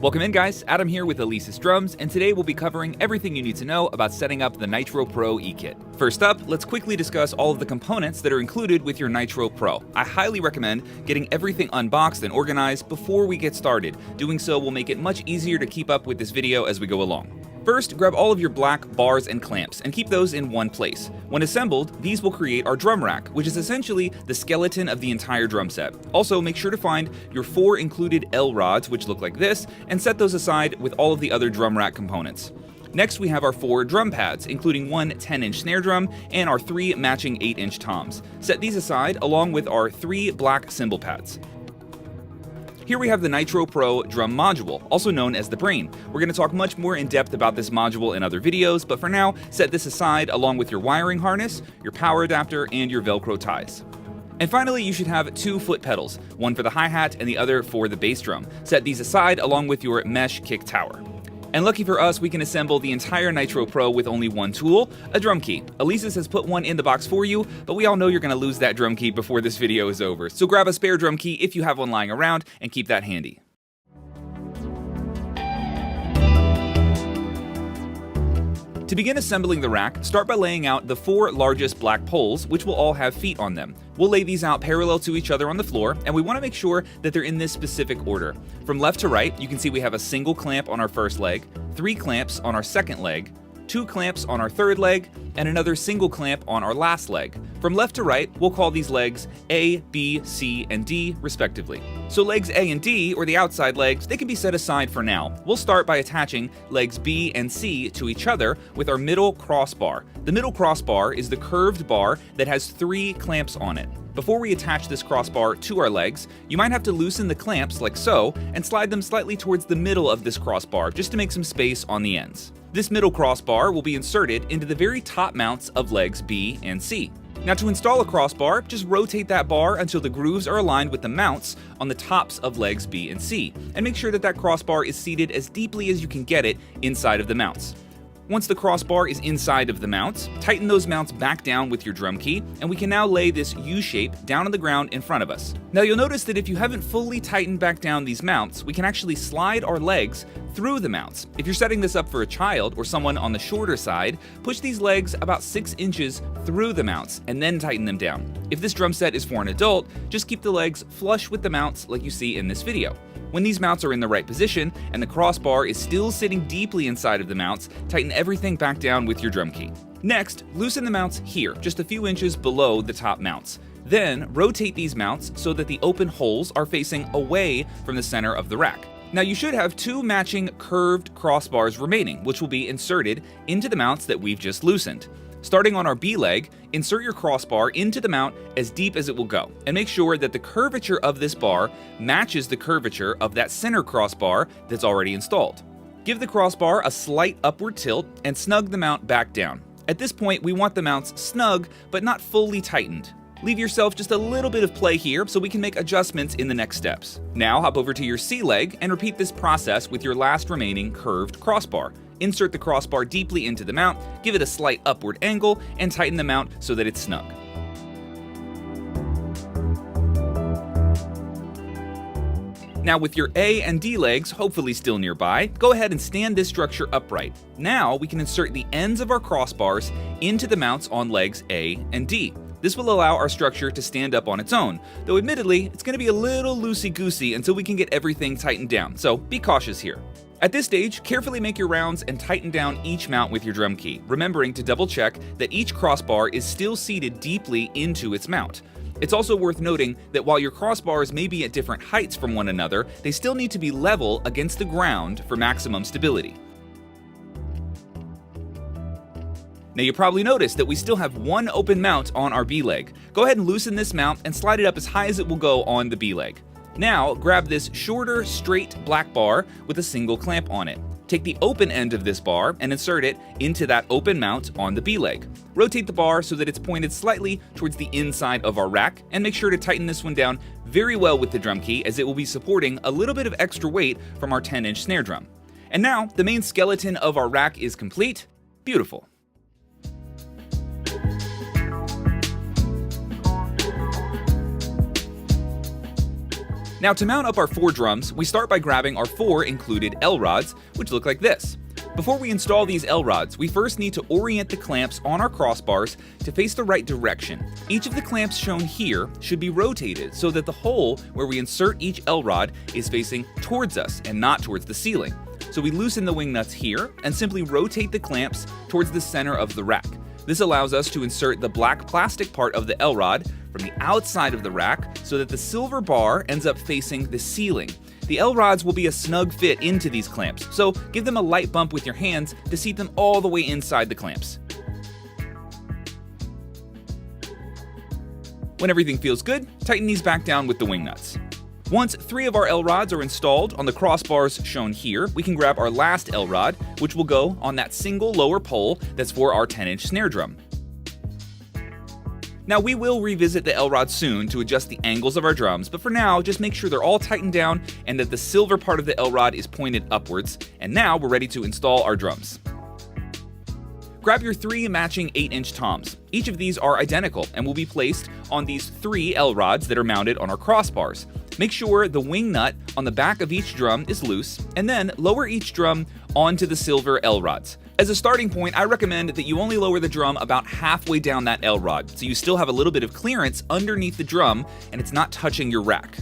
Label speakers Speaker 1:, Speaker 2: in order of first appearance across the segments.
Speaker 1: Welcome in, guys. Adam here with Alesis Drums, and today we'll be covering everything you need to know about setting up the Nitro Pro e-kit. First up, let's quickly discuss all of the components that are included with your Nitro Pro. I highly recommend getting everything unboxed and organized before we get started. Doing so will make it much easier to keep up with this video as we go along. First, grab all of your black bars and clamps and keep those in one place. When assembled, these will create our drum rack, which is essentially the skeleton of the entire drum set. Also, make sure to find your 4 included L rods, which look like this, and set those aside with all of the other drum rack components. Next, we have our 4 drum pads, including one 10-inch snare drum and our 3 matching 8-inch toms. Set these aside along with our 3 black cymbal pads. Here we have the Nitro Pro drum module, also known as the brain. We're going to talk much more in depth about this module in other videos, but for now, set this aside along with your wiring harness, your power adapter, and your Velcro ties. And finally, you should have 2 foot pedals, one for the hi-hat and the other for the bass drum. Set these aside along with your mesh kick tower. And lucky for us, we can assemble the entire Nitro Pro with only one tool, a drum key. Alesis has put one in the box for you, but we all know you're going to lose that drum key before this video is over. So grab a spare drum key if you have one lying around and keep that handy. To begin assembling the rack, start by laying out the 4 largest black poles, which will all have feet on them. We'll lay these out parallel to each other on the floor, and we want to make sure that they're in this specific order. From left to right, you can see we have a single clamp on our first leg, 3 clamps on our second leg, 2 clamps on our third leg, and another single clamp on our last leg. From left to right, we'll call these legs A, B, C, and D, respectively. So legs A and D, or the outside legs, they can be set aside for now. We'll start by attaching legs B and C to each other with our middle crossbar. The middle crossbar is the curved bar that has 3 clamps on it. Before we attach this crossbar to our legs, you might have to loosen the clamps like so and slide them slightly towards the middle of this crossbar just to make some space on the ends. This middle crossbar will be inserted into the very top mounts of legs B and C. Now, to install a crossbar, just rotate that bar until the grooves are aligned with the mounts on the tops of legs B and C, and make sure that that crossbar is seated as deeply as you can get it inside of the mounts. Once the crossbar is inside of the mounts, tighten those mounts back down with your drum key, and we can now lay this U-shape down on the ground in front of us. Now, you'll notice that if you haven't fully tightened back down these mounts, we can actually slide our legs through the mounts. If you're setting this up for a child or someone on the shorter side, push these legs about 6 inches through the mounts and then tighten them down. If this drum set is for an adult, just keep the legs flush with the mounts like you see in this video. When these mounts are in the right position and the crossbar is still sitting deeply inside of the mounts, tighten everything back down with your drum key. Next, loosen the mounts here, just a few inches below the top mounts. Then, rotate these mounts so that the open holes are facing away from the center of the rack. Now, you should have 2 matching curved crossbars remaining, which will be inserted into the mounts that we've just loosened. Starting on our B leg, insert your crossbar into the mount as deep as it will go, and make sure that the curvature of this bar matches the curvature of that center crossbar that's already installed. Give the crossbar a slight upward tilt and snug the mount back down. At this point, we want the mounts snug, but not fully tightened. Leave yourself just a little bit of play here so we can make adjustments in the next steps. Now hop over to your C leg and repeat this process with your last remaining curved crossbar. Insert the crossbar deeply into the mount, give it a slight upward angle, and tighten the mount so that it's snug. Now, with your A and D legs hopefully still nearby, go ahead and stand this structure upright. Now we can insert the ends of our crossbars into the mounts on legs A and D. This will allow our structure to stand up on its own, though admittedly, it's going to be a little loosey-goosey until we can get everything tightened down, so be cautious here. At this stage, carefully make your rounds and tighten down each mount with your drum key, remembering to double check that each crossbar is still seated deeply into its mount. It's also worth noting that while your crossbars may be at different heights from one another, they still need to be level against the ground for maximum stability. Now, you probably noticed that we still have one open mount on our B leg. Go ahead and loosen this mount and slide it up as high as it will go on the B leg. Now, grab this shorter, straight black bar with a single clamp on it. Take the open end of this bar and insert it into that open mount on the B leg. Rotate the bar so that it's pointed slightly towards the inside of our rack, and make sure to tighten this one down very well with the drum key, as it will be supporting a little bit of extra weight from our 10-inch snare drum. And now, the main skeleton of our rack is complete. Beautiful. Now to mount up our 4 drums, we start by grabbing our 4 included L-rods, which look like this. Before we install these L-rods, we first need to orient the clamps on our crossbars to face the right direction. Each of the clamps shown here should be rotated so that the hole where we insert each L-rod is facing towards us and not towards the ceiling. So we loosen the wing nuts here and simply rotate the clamps towards the center of the rack. This allows us to insert the black plastic part of the L-rod from the outside of the rack so that the silver bar ends up facing the ceiling. The L-rods will be a snug fit into these clamps, so give them a light bump with your hands to seat them all the way inside the clamps. When everything feels good, tighten these back down with the wing nuts. Once 3 of our L-rods are installed on the crossbars shown here, we can grab our last L-rod, which will go on that single lower pole that's for our 10-inch snare drum. Now we will revisit the L-rod soon to adjust the angles of our drums, but for now, just make sure they're all tightened down and that the silver part of the L-rod is pointed upwards, and now we're ready to install our drums. Grab your 3 matching 8-inch toms. Each of these are identical and will be placed on these 3 L-rods that are mounted on our crossbars. Make sure the wing nut on the back of each drum is loose, and then lower each drum onto the silver L-rods. As a starting point, I recommend that you only lower the drum about halfway down that L-rod, so you still have a little bit of clearance underneath the drum and it's not touching your rack.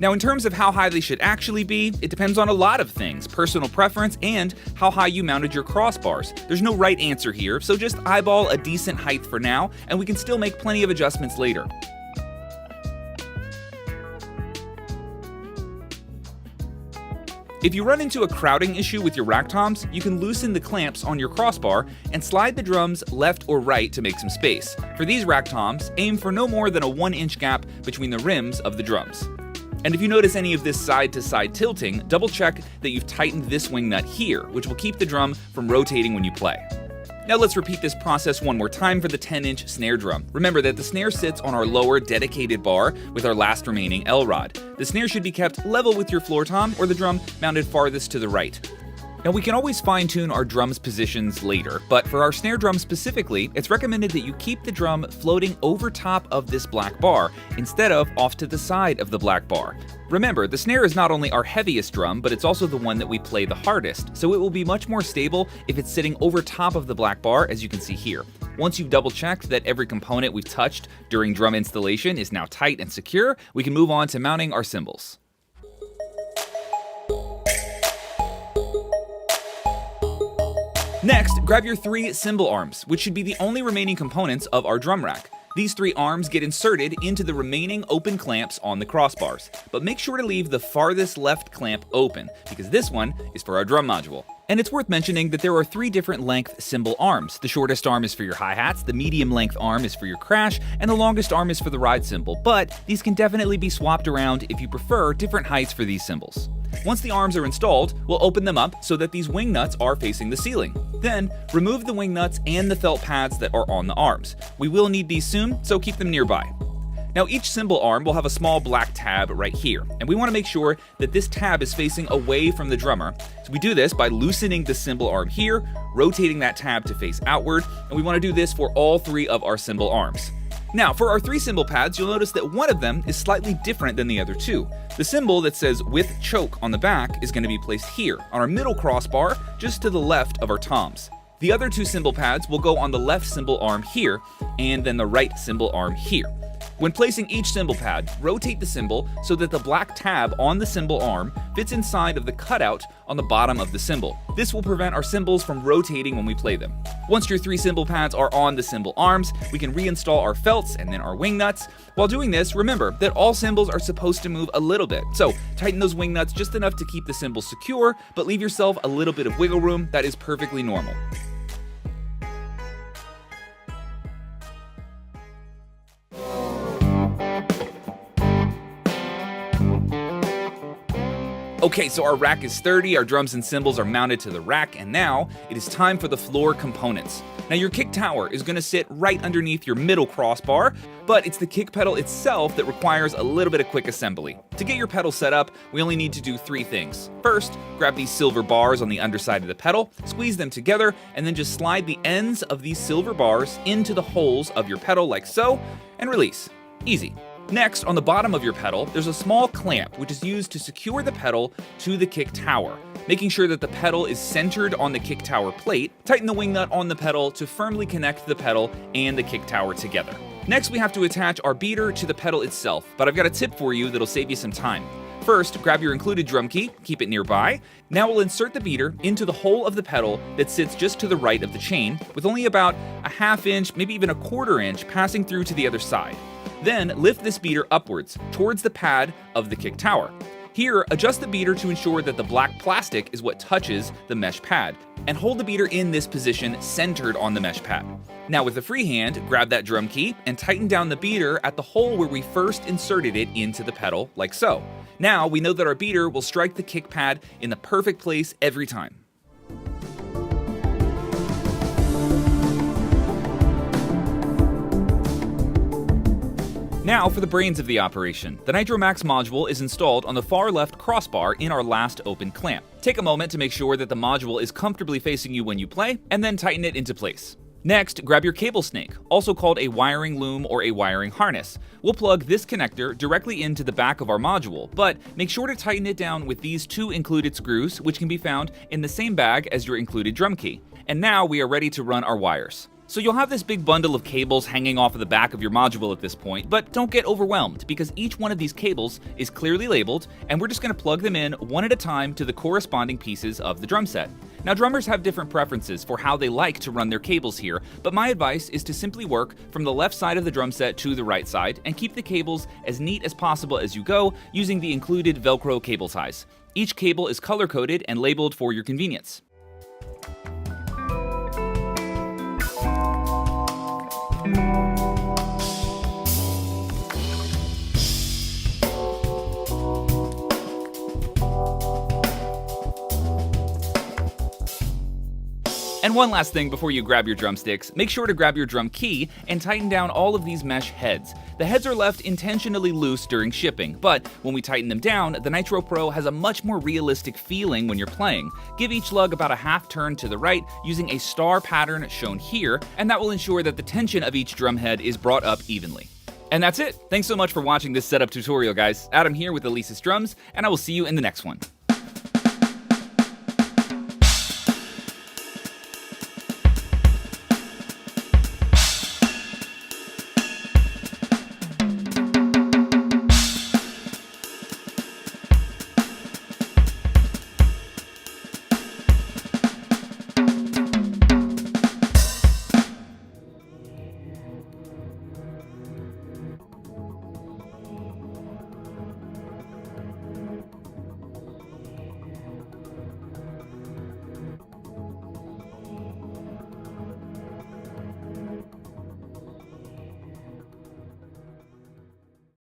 Speaker 1: Now in terms of how high they should actually be, it depends on a lot of things, personal preference and how high you mounted your crossbars. There's no right answer here, so just eyeball a decent height for now, and we can still make plenty of adjustments later. If you run into a crowding issue with your rack toms, you can loosen the clamps on your crossbar and slide the drums left or right to make some space. For these rack toms, aim for no more than a 1-inch gap between the rims of the drums. And if you notice any of this side-to-side tilting, double check that you've tightened this wing nut here, which will keep the drum from rotating when you play. Now let's repeat this process one more time for the 10-inch snare drum. Remember that the snare sits on our lower dedicated bar with our last remaining L-rod. The snare should be kept level with your floor tom or the drum mounted farthest to the right. Now we can always fine-tune our drum's positions later, but for our snare drum specifically, it's recommended that you keep the drum floating over top of this black bar instead of off to the side of the black bar. Remember, the snare is not only our heaviest drum, but it's also the one that we play the hardest, so it will be much more stable if it's sitting over top of the black bar, as you can see here. Once you've double-checked that every component we've touched during drum installation is now tight and secure, we can move on to mounting our cymbals. Next, grab your 3 cymbal arms, which should be the only remaining components of our drum rack. These 3 arms get inserted into the remaining open clamps on the crossbars, but make sure to leave the farthest left clamp open, because this one is for our drum module. And it's worth mentioning that there are 3 different length cymbal arms. The shortest arm is for your hi-hats, the medium length arm is for your crash, and the longest arm is for the ride cymbal, but these can definitely be swapped around if you prefer different heights for these cymbals. Once the arms are installed, we'll open them up so that these wing nuts are facing the ceiling. Then, remove the wing nuts and the felt pads that are on the arms. We will need these soon, so keep them nearby. Now each cymbal arm will have a small black tab right here, and we want to make sure that this tab is facing away from the drummer. So we do this by loosening the cymbal arm here, rotating that tab to face outward, and we want to do this for all 3 of our cymbal arms. Now, for our 3 cymbal pads, you'll notice that one of them is slightly different than the other 2. The symbol that says with choke on the back is going to be placed here, on our middle crossbar, just to the left of our toms. The other 2 cymbal pads will go on the left cymbal arm here, and then the right cymbal arm here. When placing each cymbal pad, rotate the cymbal so that the black tab on the cymbal arm fits inside of the cutout on the bottom of the cymbal. This will prevent our cymbals from rotating when we play them. Once your 3 cymbal pads are on the cymbal arms, we can reinstall our felts and then our wing nuts. While doing this, remember that all cymbals are supposed to move a little bit, so tighten those wing nuts just enough to keep the cymbal secure, but leave yourself a little bit of wiggle room. That is perfectly normal. Okay, so our rack is sturdy, our drums and cymbals are mounted to the rack, and now it is time for the floor components. Now your kick tower is going to sit right underneath your middle crossbar, but it's the kick pedal itself that requires a little bit of quick assembly. To get your pedal set up, we only need to do 3 things. First, grab these silver bars on the underside of the pedal, squeeze them together, and then just slide the ends of these silver bars into the holes of your pedal like so, and release. Easy. Next, on the bottom of your pedal, there's a small clamp which is used to secure the pedal to the kick tower. Making sure that the pedal is centered on the kick tower plate, tighten the wing nut on the pedal to firmly connect the pedal and the kick tower together. Next, we have to attach our beater to the pedal itself, but I've got a tip for you that'll save you some time. First, grab your included drum key, keep it nearby. Now we'll insert the beater into the hole of the pedal that sits just to the right of the chain, with only about a ½ inch, maybe even a ¼ inch passing through to the other side. Then lift this beater upwards towards the pad of the kick tower. Here, adjust the beater to ensure that the black plastic is what touches the mesh pad, and hold the beater in this position centered on the mesh pad. Now with the free hand, grab that drum key and tighten down the beater at the hole where we first inserted it into the pedal, like so. Now we know that our beater will strike the kick pad in the perfect place every time. Now for the brains of the operation. The Nitro Max module is installed on the far left crossbar in our last open clamp. Take a moment to make sure that the module is comfortably facing you when you play, and then tighten it into place. Next, grab your cable snake, also called a wiring loom or a wiring harness. We'll plug this connector directly into the back of our module, but make sure to tighten it down with these 2 included screws, which can be found in the same bag as your included drum key. And now we are ready to run our wires. So you'll have this big bundle of cables hanging off of the back of your module at this point, but don't get overwhelmed because each one of these cables is clearly labeled, and we're just going to plug them in one at a time to the corresponding pieces of the drum set. Now drummers have different preferences for how they like to run their cables here, but my advice is to simply work from the left side of the drum set to the right side and keep the cables as neat as possible as you go using the included Velcro cable ties. Each cable is color-coded and labeled for your convenience. And one last thing before you grab your drumsticks, make sure to grab your drum key and tighten down all of these mesh heads. The heads are left intentionally loose during shipping, but when we tighten them down, the Nitro Pro has a much more realistic feeling when you're playing. Give each lug about a half turn to the right using a star pattern shown here, and that will ensure that the tension of each drum head is brought up evenly. And that's it. Thanks so much for watching this setup tutorial, guys. Adam here with Alesis Drums, and I will see you in the next one.